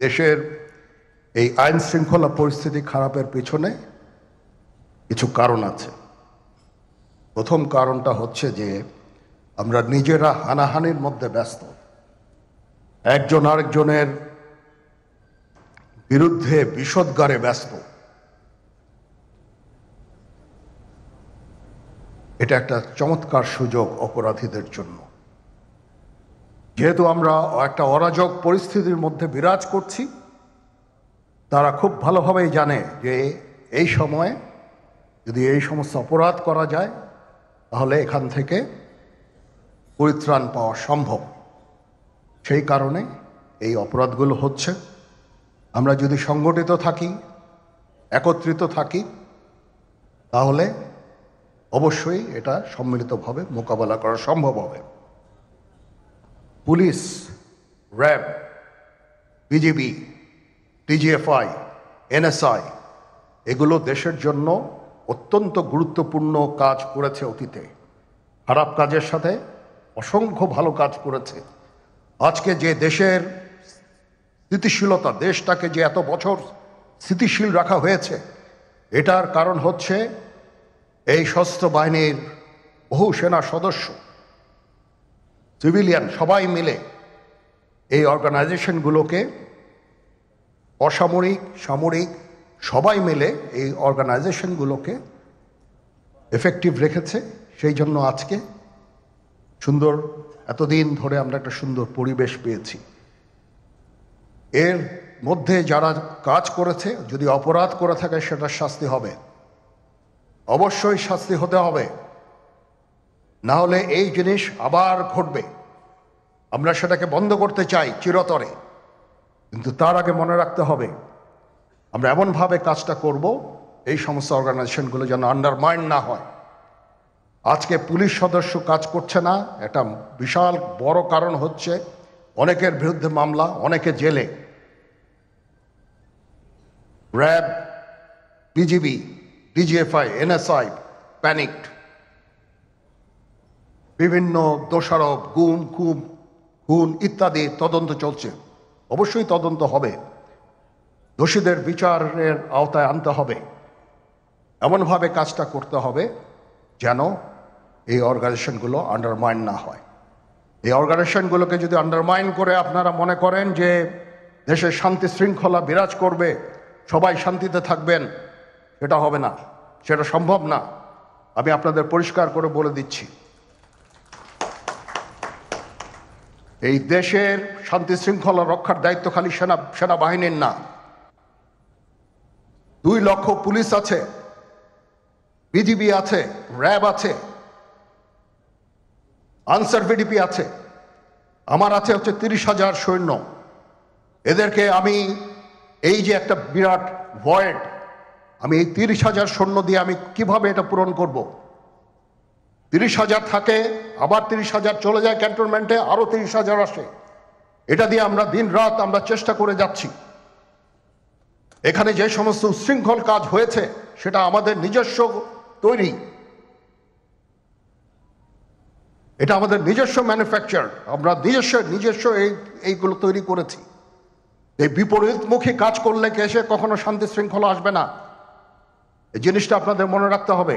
দেশের এই আইন শৃঙ্খলা পরিস্থিতি খারাপের পেছনে কিছু কারণ আছে। প্রথম কারণটা হচ্ছে যে আমরা নিজেরা হানাহানির মধ্যে ব্যস্ত, একজন আরেকজনের বিরুদ্ধে বিষোদ্গারে ব্যস্ত। এটা একটা চমৎকার সুযোগ অপরাধীদের জন্য। যেহেতু আমরা একটা অরাজক পরিস্থিতির মধ্যে বিরাজ করছি, তারা খুব ভালোভাবেই জানে যে এই সময়ে যদি এই সমস্ত অপরাধ করা যায় তাহলে এখান থেকে পরিত্রাণ পাওয়া সম্ভব। সেই কারণে এই অপরাধগুলো হচ্ছে। আমরা যদি সংগঠিত থাকি, একত্রিত থাকি, তাহলে অবশ্যই এটা সম্মিলিতভাবে মোকাবেলা করা সম্ভব হবে। Police, RAB, BGB, DGFI, NSI এগুলো দেশের জন্য অত্যন্ত গুরুত্বপূর্ণ কাজ করেছে অতীতে। খারাপ কাজের সাথে অসংখ্য ভালো কাজ করেছে। আজকে যে দেশের স্থিতিশীলতা, দেশটাকে যে এত বছর স্থিতিশীল রাখা হয়েছে, এটার কারণ হচ্ছে এই সশস্ত্র বাহিনীর বহু সেনা সদস্য, সিভিলিয়ান সবাই মিলে এই অর্গানাইজেশনগুলোকে, অসামরিক, সামরিক সবাই মিলে এই অর্গানাইজেশনগুলোকে এফেক্টিভ রেখেছে। সেই জন্য আজকে সুন্দর, এতদিন ধরে আমরা একটা সুন্দর পরিবেশ পেয়েছি। এর মধ্যে যারা কাজ করেছে, যদি অপরাধ করে থাকে সেটার শাস্তি হবে, অবশ্যই শাস্তি হতে হবে। না হলে এই জিনিস আবার ঘটবে। আমরা সেটাকে বন্ধ করতে চাই চিরতরে, কিন্তু তার আগে মনে রাখতে হবে আমরা এমনভাবে কাজটা করব এই সমস্ত অর্গানাইজেশনগুলো যেন আন্ডারমাইন না হয়। আজকে পুলিশ সদস্য কাজ করছে না, এটা বিশাল বড় কারণ হচ্ছে অনেকের বিরুদ্ধে মামলা, অনেকে জেলে। RAB, BGB, DGFI, NSI panicked. বিভিন্ন দোষারোপ, গুম, খুন ইত্যাদি তদন্ত চলছে। অবশ্যই তদন্ত হবে, দোষীদের বিচারের আওতায় আনতে হবে। এমনভাবে কাজটা করতে হবে যেন এই অর্গানাইজেশনগুলো আন্ডারমাইন না হয়। এই অর্গানাইজেশনগুলোকে যদি আন্ডারমাইন করে আপনারা মনে করেন যে দেশের শান্তি শৃঙ্খলা বিরাজ করবে, সবাই শান্তিতে থাকবেন, সেটা হবে না, সেটা সম্ভব না। আমি আপনাদের পরিষ্কার করে বলে দিচ্ছি, এই দেশের শান্তি শৃঙ্খলা রক্ষার দায়িত্ব খালি সেনাবাহিনীর না। 2 লক্ষ পুলিশ আছে, বিজিবি আছে, র্যাব আছে, আনসার ভিডিপি আছে, আমার আছে হচ্ছে 30,000 সৈন্য। এদেরকে আমি এই যে একটা বিরাট ভয়েড, আমি এই 30,000 সৈন্য দিয়ে আমি কিভাবে এটা পূরণ করব? 30,000 থাকে, আবার 30,000 চলে যায় ক্যান্টনমেন্টে, আরো 30,000 আসে। এটা দিয়ে আমরা দিন রাত আমরা চেষ্টা করে যাচ্ছি। এখানে যে সমস্ত উচ্ছৃঙ্খল কাজ হয়েছে সেটা আমাদের নিজস্ব তৈরি, এটা আমাদের নিজস্ব ম্যানুফ্যাকচার, আমরা নিজস্ব এইগুলো তৈরি করেছি। এই বিপরীতমুখী কাজ করলে কেসে কখনো শান্তি শৃঙ্খলা আসবে না, এই জিনিসটা আপনাদের মনে রাখতে হবে।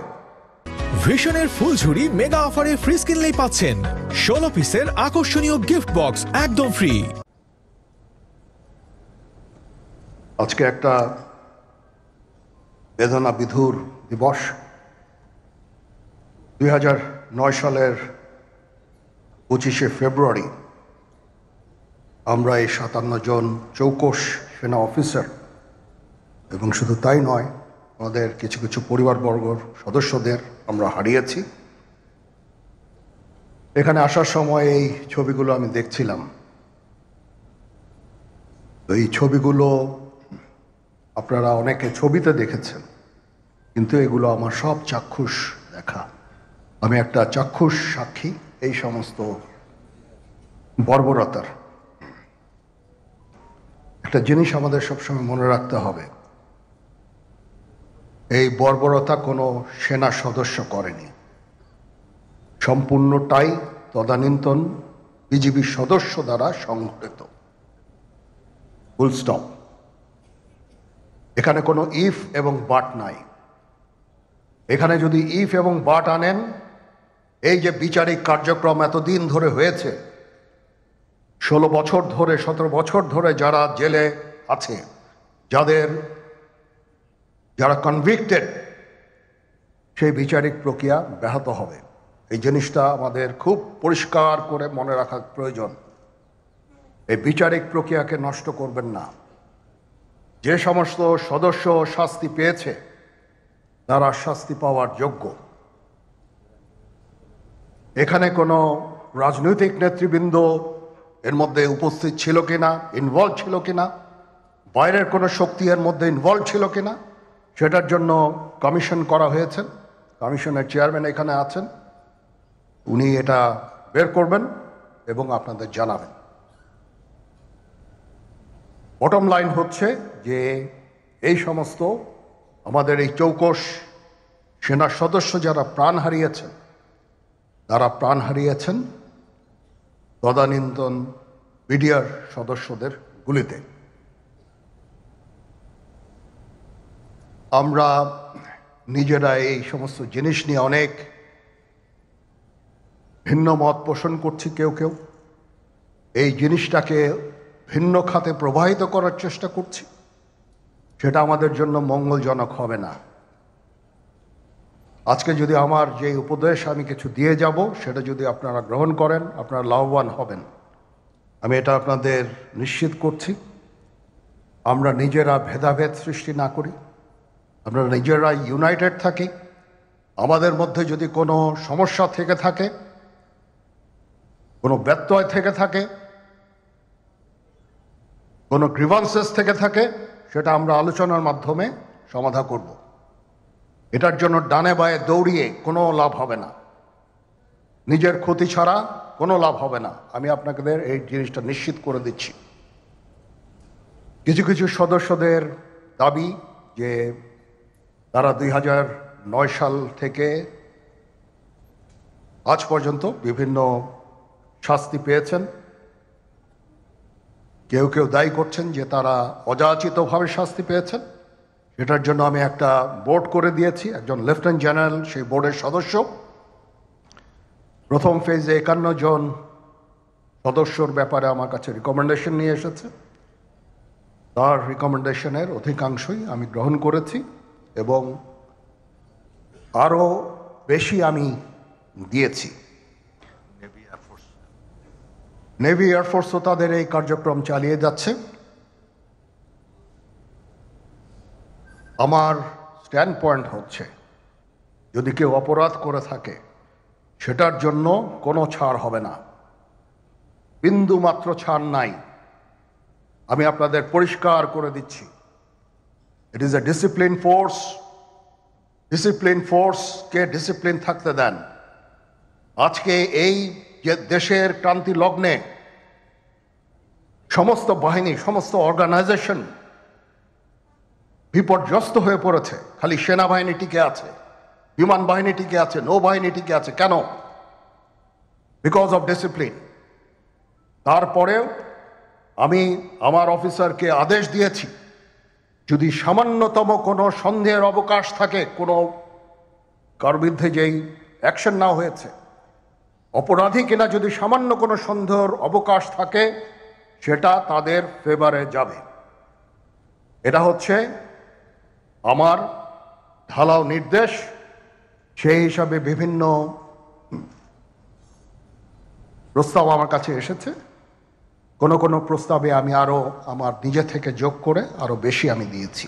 ভিশনের ফুলঝুরি মেগা অফারে ফ্রিজ কিনলেই পাচ্ছেন 16 পিসের আকর্ষণীয় গিফট বক্স একদম ফ্রি। আজকে একটা বেদনা বিধুর দিবস। 2009 সালের 25শে ফেব্রুয়ারি আমরা এই 57 জন চৌকস সেনা অফিসার, এবং শুধু তাই নয়, আমাদের কিছু কিছু পরিবারবর্গর সদস্যদের আমরা হারিয়েছি। এখানে আসার সময় এই ছবিগুলো আমি দেখছিলাম। তো এই ছবিগুলো আপনারা অনেকে ছবিতে দেখেছেন, কিন্তু এগুলো আমার সব চাক্ষুষ দেখা। আমি একটা চাক্ষুষ সাক্ষী এই সমস্ত বর্বরতার। একটা জিনিস আমাদের সবসময় মনে রাখতে হবে, এই বর্বরতা কোনো সেনা সদস্য করেনি, সম্পূর্ণটাই তদানীন্তন বিজিবি সদস্য দ্বারা সংঘটিত। Full stop. এখানে কোনো ইফ এবং বাট নাই। এখানে যদি ইফ এবং বাট আনেন, এই যে বিচারিক কার্যক্রম এতদিন ধরে হয়েছে, 16 বছর ধরে 17 বছর ধরে যারা জেলে আছে, যারা কনভিক্টেড, সেই বিচারিক প্রক্রিয়া ব্যাহত হবে। এই জিনিসটা আমাদের খুব পরিষ্কার করে মনে রাখা প্রয়োজন। এই বিচারিক প্রক্রিয়াকে নষ্ট করবেন না। যে সমস্ত সদস্য শাস্তি পেয়েছে তারা শাস্তি পাওয়ার যোগ্য। এখানে কোনো রাজনৈতিক নেতৃবৃন্দ এর মধ্যে উপস্থিত ছিল কিনা, ইনভলভ ছিল কিনা, বাইরের কোনো শক্তি এর মধ্যে ইনভলভ ছিল কিনা, সেটার জন্য কমিশন করা হয়েছে। কমিশনের চেয়ারম্যান এখানে আছেন, উনি এটা বের করবেন এবং আপনাদের জানাবেন। বটম লাইন হচ্ছে যে এই সমস্ত আমাদের এই চৌকস সেনা সদস্য যারা প্রাণ হারিয়েছেন, তারা প্রাণ হারিয়েছেন তদানীন্তন বিডিআর সদস্যদের গুলিতে। আমরা নিজেরা এই সমস্ত জিনিস নিয়ে অনেক ভিন্ন মত পোষণ করছি। কেউ কেউ এই জিনিসটাকে ভিন্ন খাতে প্রবাহিত করার চেষ্টা করছি। সেটা আমাদের জন্য মঙ্গলজনক হবে না। আজকে যদি আমার যে উপদেশ আমি কিছু দিয়ে যাব, সেটা যদি আপনারা গ্রহণ করেন, আপনারা লাভবান হবেন, আমি এটা আপনাদের নিশ্চিত করছি। আমরা নিজেরা ভেদাভেদ সৃষ্টি না করি, আমরা নিজেরা ইউনাইটেড থাকি। আমাদের মধ্যে যদি কোনো সমস্যা থেকে থাকে, কোনো ব্যত্যয় থেকে থাকে, কোনো গ্রিভান্সেস থেকে থাকে, সেটা আমরা আলোচনার মাধ্যমে সমাধান করব। এটার জন্য ডানে বায়ে দৌড়িয়ে কোনো লাভ হবে না, নিজের ক্ষতি ছাড়া কোনো লাভ হবে না। আমি আপনাদের এই জিনিসটা নিশ্চিত করে দিচ্ছি। কিছু কিছু সদস্যদের দাবি যে তারা 2009 সাল থেকে আজ পর্যন্ত বিভিন্ন শাস্তি পেয়েছেন। কেউ কেউ দায়ী করছেন যে তারা অযাচিতভাবে শাস্তি পেয়েছেন। এটার জন্য আমি একটা বোর্ড করে দিয়েছি, একজন লেফটেন্যান্ট জেনারেল সেই বোর্ডের সদস্য। প্রথম ফেজে 51 জন সদস্যর ব্যাপারে আমার কাছে রিকমেন্ডেশন নিয়ে এসেছে। তার রিকমেন্ডেশনের অধিকাংশই আমি গ্রহণ করেছি এবং আরও বেশি আমি দিয়েছি। নেভি এয়ারফোর্সও তাদের এই কার্যক্রম চালিয়ে যাচ্ছে। আমার স্ট্যান্ড পয়েন্ট হচ্ছে, যদি কেউ অপরাধ করে থাকে সেটার জন্য কোনো ছাড় হবে না, বিন্দু মাত্র ছাড় নাই। আমি আপনাদের পরিষ্কার করে দিচ্ছি, it is a discipline force. Discipline ফোর্সকে ডিসিপ্লিন থাকতে দেন। আজকে এই যে দেশের ক্রান্তি লগ্নে সমস্ত বাহিনী, সমস্ত অর্গানাইজেশন বিপর্যস্ত হয়ে পড়েছে। খালি সেনাবাহিনী টিকে আছে, বিমান বাহিনী টিকে আছে, নৌবাহিনী টিকে আছে। কেন? Because of discipline. তারপরেও আমি আমার অফিসারকে আদেশ দিয়েছি, যদি সামান্যতম কোনো সন্দেহের অবকাশ থাকে, কোনো কার বিরুদ্ধে যেই অ্যাকশন না হয়েছে, অপরাধী কিনা যদি সামান্য কোনো সন্দেহের অবকাশ থাকে, সেটা তাদের ফেভারে যাবে। এটা হচ্ছে আমার ঢালাও নির্দেশ। সেই হিসাবে বিভিন্ন প্রস্তাব আমার কাছে এসেছে। কোনো কোনো প্রস্তাবে আমি আরও আমার নিজে থেকে যোগ করে আরও বেশি আমি দিয়েছি।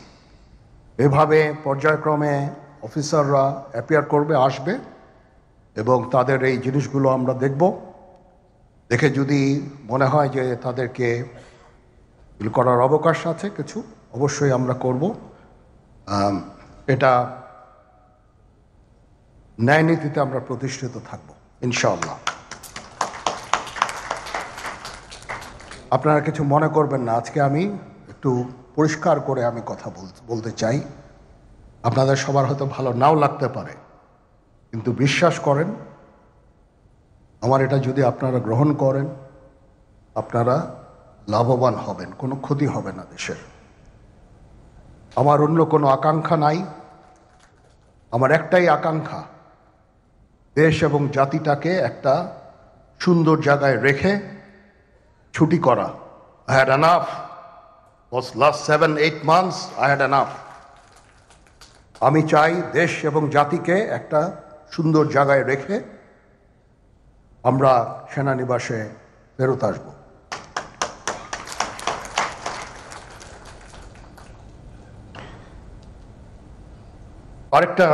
এভাবে পর্যায়ক্রমে অফিসাররা অ্যাপিয়ার করবে, আসবে এবং তাদের এই জিনিসগুলো আমরা দেখব। দেখে যদি মনে হয় যে তাদেরকে করার অবকাশ আছে কিছু, অবশ্যই আমরা করব। এটা ন্যায় নীতিতে আমরা প্রতিষ্ঠিত থাকব ইনশাআল্লাহ। আপনারা কিছু মনে করবেন না, আজকে আমি একটু পরিষ্কার করে আমি কথা বলতে চাই। আপনাদের সবার হয়তো ভালো নাও লাগতে পারে, কিন্তু বিশ্বাস করেন, আমার এটা যদি আপনারা গ্রহণ করেন, আপনারা লাভবান হবেন, কোনো ক্ষতি হবে না দেশের। আমার অন্য কোনো আকাঙ্ক্ষা নাই। আমার একটাই আকাঙ্ক্ষা, দেশ এবং জাতিটাকে একটা সুন্দর জায়গায় রেখে ছুটি করা। I had enough. Was last 7-8 months I had enough. আমি চাই দেশ এবং জাতিকে একটা সুন্দর জায়গায় রেখে আমরা সেনানিবাসে ফেরত আসব। আরেকটা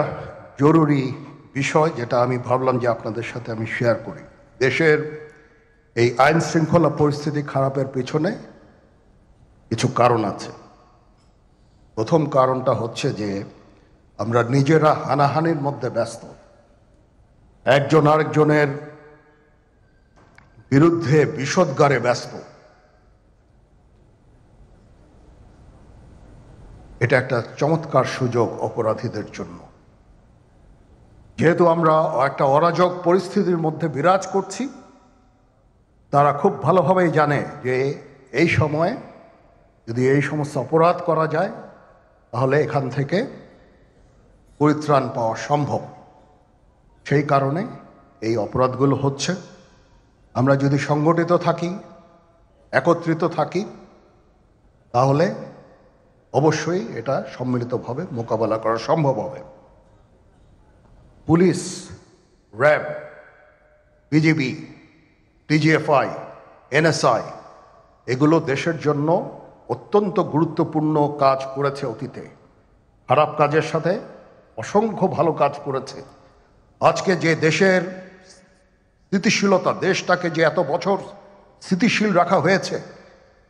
জরুরি বিষয় যেটা আমি ভাবলাম যে আপনাদের সাথে আমি শেয়ার করি। দেশের এই আইন শৃঙ্খলা পরিস্থিতি খারাপের পিছনে কিছু কারণ আছে। প্রথম কারণটা হচ্ছে যে আমরা নিজেরা হানাহানির মধ্যে ব্যস্ত, একজন আরেকজনের বিরুদ্ধে বিষোদ্গারে ব্যস্ত। এটা একটা চমৎকার সুযোগ অপরাধীদের জন্য। যেহেতু আমরা একটা অরাজক পরিস্থিতির মধ্যে বিরাজ করছি, তারা খুব ভালোভাবেই জানে যে এই সময়ে যদি এই সমস্ত অপরাধ করা যায় তাহলে এখান থেকে পরিত্রাণ পাওয়া সম্ভব। সেই কারণে এই অপরাধগুলো হচ্ছে। আমরা যদি সংগঠিত থাকি, একত্রিত থাকি, তাহলে অবশ্যই এটা সম্মিলিতভাবে মোকাবেলা করা সম্ভব হবে। Police, RAB, BGB, TGFI, NSI এগুলো দেশের জন্য অত্যন্ত গুরুত্বপূর্ণ কাজ করেছে অতীতে। খারাপ কাজের সাথে অসংখ্য ভালো কাজ করেছে। আজকে যে দেশের স্থিতিশীলতা, দেশটাকে যে এত বছর স্থিতিশীল রাখা হয়েছে,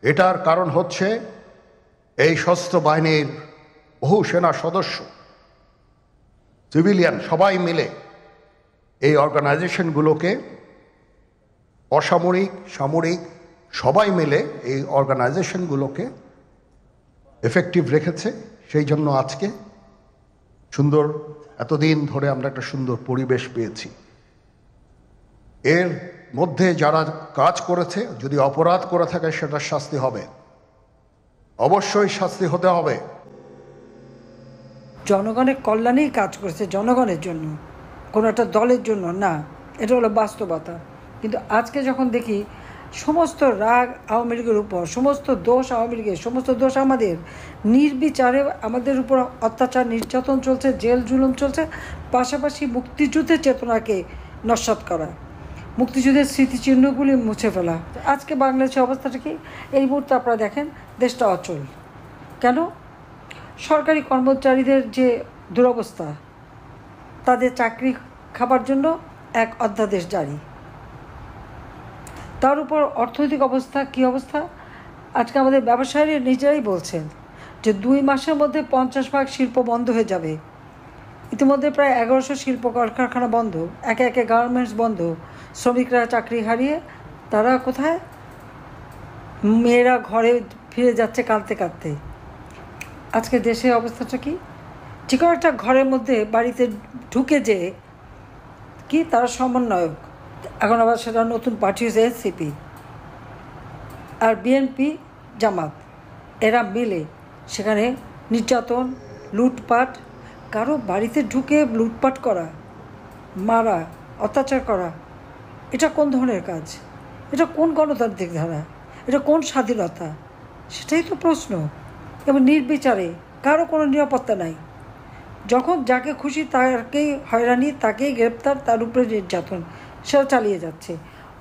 এটার কারণ হচ্ছে এই সশস্ত্র বাহিনীর বহু সেনা সদস্য, সিভিলিয়ান সবাই মিলে এই অর্গানাইজেশনগুলোকে, অসামরিক সামরিক সবাই মিলে এই অর্গানাইজেশনগুলোকে এফেক্টিভ রেখেছে। সেই জন্য আজকে সুন্দর, এতদিন ধরে আমরা একটা সুন্দর পরিবেশ পেয়েছি। এর মধ্যে যারা কাজ করেছে, যদি অপরাধ করে থাকে সেটার শাস্তি হবে, অবশ্যই শাস্তি হতে হবে। জনগণের কল্যাণেই কাজ করেছে, জনগণের জন্য, কোনো একটা দলের জন্য না। এটা হলো বাস্তবতা। কিন্তু আজকে যখন দেখি সমস্ত রাগ আওয়ামী লীগের উপর, সমস্ত দোষ আওয়ামী লীগের, সমস্ত দোষ আমাদের, নির্বিচারে আমাদের উপর অত্যাচার নির্যাতন চলছে, জেল জুলুম চলছে, পাশাপাশি মুক্তিযুদ্ধের চেতনাকে নস্যাৎ করা, মুক্তিযুদ্ধের স্মৃতিচিহ্নগুলি মুছে ফেলা। আজকে বাংলাদেশের অবস্থাটা কি? এই মুহূর্তে আপনারা দেখেন দেশটা অচল। কেন? সরকারি কর্মচারীদের যে দুরবস্থা, তাদের চাকরি খাবার জন্য এক অধ্যাদেশ জারি, তার উপর অর্থনৈতিক অবস্থা কী অবস্থা। আজকে আমাদের ব্যবসায়ীরা নিজেরাই বলছেন যে 2 মাসের মধ্যে 50% শিল্প বন্ধ হয়ে যাবে। ইতিমধ্যে প্রায় 1100 শিল্প কলকারখানা বন্ধ, একে একে গার্মেন্টস বন্ধ, শ্রমিকরা চাকরি হারিয়ে তারা কোথায়? মেয়েরা ঘরে ফিরে যাচ্ছে কাঁদতে কাঁদতে। আজকে দেশের অবস্থাটা কি? যে কোনো একটা ঘরের মধ্যে বাড়িতে ঢুকে যে কি তারা সমন্বয়ক, এখন আবার সেটা নতুন পার্টি হয়েছে এনসিপি আর বিএনপি জামাত, এরা মিলে সেখানে নির্যাতন, লুটপাট, কারো বাড়িতে ঢুকে লুটপাট করা, মারা, অত্যাচার করা। এটা কোন ধরনের কাজ? এটা কোন গণতান্ত্রিক ধারা? এটা কোন স্বাধীনতা? সেটাই তো প্রশ্ন। এবং নির্বিচারে, কারো কোনো নিরাপত্তা নাই। যখন যাকে খুশি তাকেই হয়রানি, তাকেই গ্রেপ্তার, তার উপরে নির্যাতন সেটা চালিয়ে যাচ্ছে।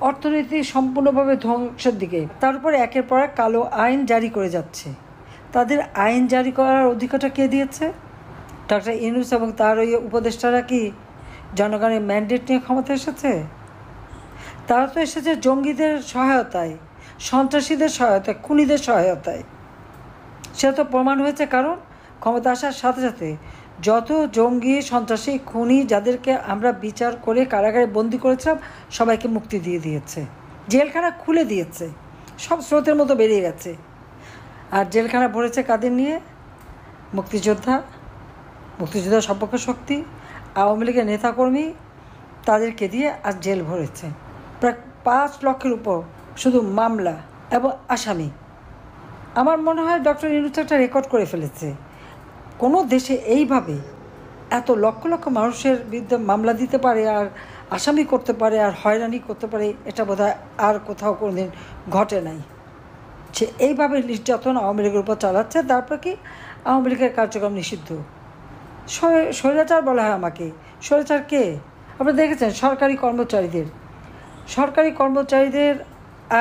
অর্থনীতি সম্পূর্ণভাবে ধ্বংসের দিকে। তার উপরে একের পর এক কালো আইন জারি করে যাচ্ছে। তাদের আইন জারি করার অধিকারটা কে দিয়েছে? ডক্টর ইউনূস এবং তার ওই উপদেষ্টারা কি জনগণের ম্যান্ডেট নিয়ে ক্ষমতা এসেছে? তারা তো এসেছে জঙ্গিদের সহায়তায়, সন্ত্রাসীদের সহায়তায়, খুনিদের সহায়তায়। সেটা তো প্রমাণ হয়েছে। কারণ ক্ষমতা আসার সাথে সাথে যত জঙ্গি, সন্ত্রাসী, খুনি যাদেরকে আমরা বিচার করে কারাগারে বন্দি করেছিলাম সবাইকে মুক্তি দিয়ে দিয়েছে, জেলখানা খুলে দিয়েছে, সব স্রোতের মতো বেরিয়ে গেছে। আর জেলখানা ভরেছে কাদের নিয়ে? মুক্তিযোদ্ধা, মুক্তিযোদ্ধা সপক্ষ শক্তি, আওয়ামী লীগের নেতাকর্মী, তাদেরকে দিয়ে আজ জেল ভরেছে। প্রায় 5 লক্ষের উপর শুধু মামলা, এবং আসামি। আমার মনে হয় ডক্টর ইউনূস একটা রেকর্ড করে ফেলেছে। কোনো দেশে এইভাবে এত লক্ষ লক্ষ মানুষের বিরুদ্ধে মামলা দিতে পারে আর আসামি করতে পারে আর হয়রানি করতে পারে, এটা বোধহয় আর কোথাও কোনোদিন ঘটে নাই। সে এইভাবে নির্যাতন আওয়ামী লীগের উপর চালাচ্ছে, তারপর কি আওয়ামী লীগের কার্যক্রম নিষিদ্ধ। স্বৈরাচার বলা হয় আমাকে। স্বৈরাচার কে? আপনারা দেখেছেন সরকারি কর্মচারীদের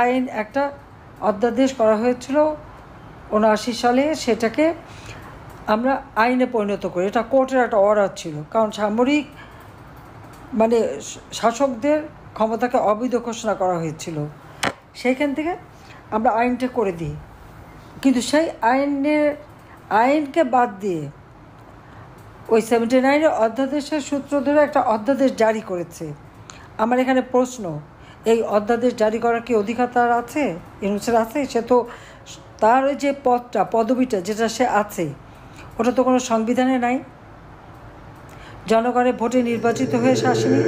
আইন একটা অধ্যাদেশ করা হয়েছিল 79 সালে। সেটাকে আমরা আইনে পরিণত করি। এটা কোর্টের একটা অর্ডার ছিল, কারণ সামরিক মানে শাসকদের ক্ষমতাকে অবৈধ ঘোষণা করা হয়েছিল। সেইখান থেকে আমরা আইনটা করে দিই, কিন্তু সেই আইনকে বাদ দিয়ে ওই 79-এর অধ্যাদেশের সূত্র ধরে একটা অধ্যাদেশ জারি করেছে। আমার এখানে প্রশ্ন, এই অধ্যাদেশ জারি করার কি অধিকার তার আছে? ইউনূসের আছে? সে তো তার ওই যে পদবিটা যেটা সে আছে, ওটা তো কোনো সংবিধানে নাই। জনগণের ভোটে নির্বাচিত হয়ে সে আসেনি।